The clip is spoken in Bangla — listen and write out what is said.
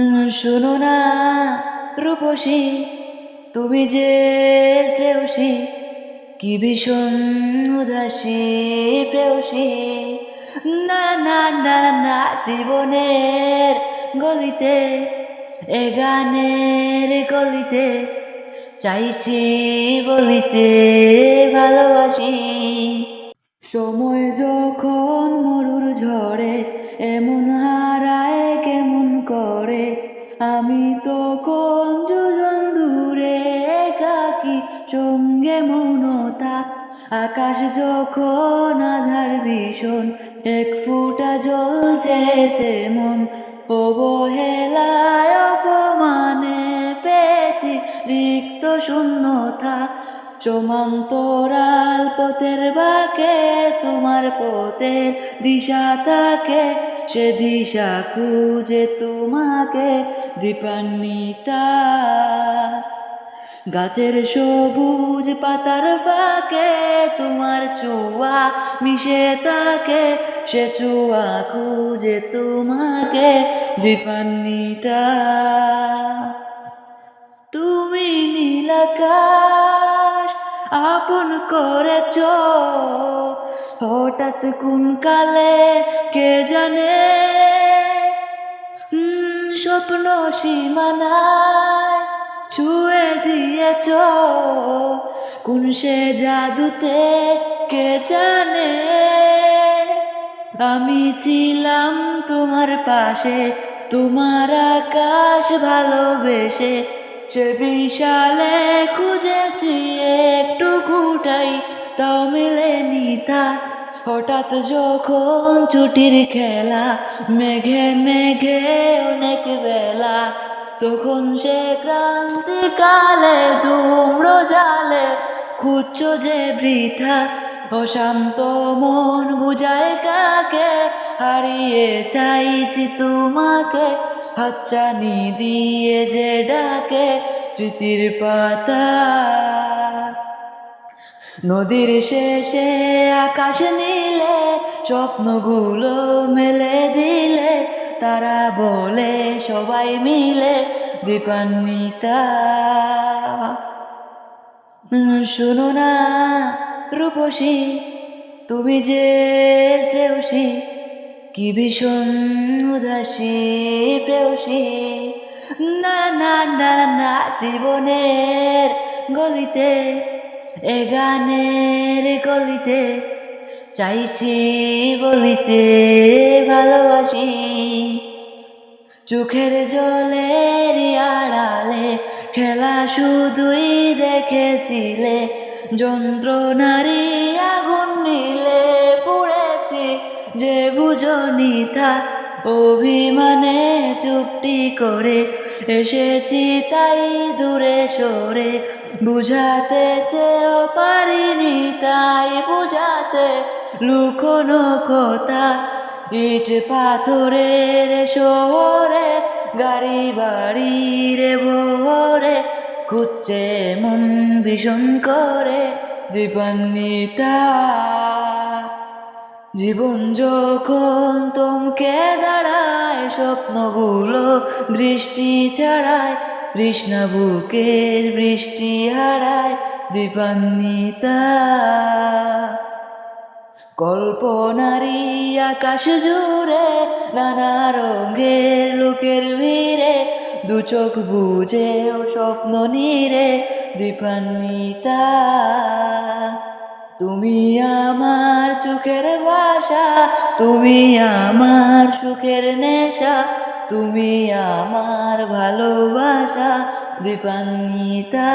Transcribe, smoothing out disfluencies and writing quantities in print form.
শোনো না রূপসী, তুমি যে শ্রেয়সী, কি ভীষণ উদাসী প্রেয়সী। না না না না, জীবনের গলিতে, এ গানের গলিতে চাইছি বলিতে ভালোবাসি। সময় যখন মরুর ঝড়ে এমন হারায় কেমন করে, আমি তখন যোজন দূরে একাকী, সঙ্গে মৌনতা। আকাশ যখন আধার ভীষণ, এক ফুটা জল চেয়েছে মন, অবহেলায় অপমানে পেয়েছি রিক্ত শূন্যতা। সমান্তরাল পথের বাঁকে তোমার পথের দিশা থাকে, সে দিশা খুঁজে তোমাকে দীপান্বিতা। গাছের সবুজ পাতার ফাঁকে তোমার ছোঁয়া মিশে থাকে, সে ছোঁয়া খুঁজে তোমাকে দীপান্বিতা। তুমি নীলাকাশ আপন করেছ, হঠাৎ কোন কালে কে জানে, স্বপ্ন সীমানায় ছুঁয়ে দিয়েছ, কোন সে জাদুতে কে জানে। আমি ছিলাম তোমার পাশে, তোমার আকাশ ভালোবেসে, সে বিশালে খুঁজেছি একটু কুটাই, তাও মেলেনি তা। হঠাৎ যখন ছুটির খেলা, মেঘে মেঘে অনেক বেলা, তখন সে ক্রান্তিকালে ধূম্র জালে খুঁজছ যে বৃথা। অশান্ত মন বুঝায় কাকে, হারিয়ে চাইছি তোমাকে, হাতছানি দিয়ে যে ডাকে স্মৃতির পাতা। নদীর শেষে আকাশ নীলে স্বপ্নগুলো মেলে দিলে, তারা বলে সবাই মিলে দীপান্বিতা। শোনো না রূপসী, তুমি যে শ্রেয়সী, কি ভীষণ উদাসী প্রেয়সী। না না না না, জীবনের গলিতে, এ গানের গলিতে চাইছি বলিতে ভালোবাসি। চোখের জলের আড়ালে খেলা শুধুই দেখেছিলে, যন্ত্রণারই আগুন নিলে পুড়েছি যে বুঝনি তা। অভিমানে চুপটি করে এসেছি তাই দূরে সরে, বুঝাতে চেয়েও পারিনি তাই বুঝাতে লুকোনো কথা। ইট পাথরের শহরে গাড়ি বাড়ির ভোরে, খুঁজছে মন ভীষণ করে দীপান্বিতা। জীবন যখন তোমকে দাঁড়ায়, স্বপ্নগুলো দৃষ্টি ছাড়ায়, তৃষ্ণা বুকের বৃষ্টি হারায় দীপান্বিতা। কল্পনারি আকাশ জুড়ে নানা রঙের লোকের ভিড়ে, দু চোখ বুঝেও স্বপ্ন নিরে দীপান্বিতা। তুমি আমার চোখের ভাষা, তুমি আমার সুখের নেশা, তুমি আমার ভালোবাসা দীপান্বিতা।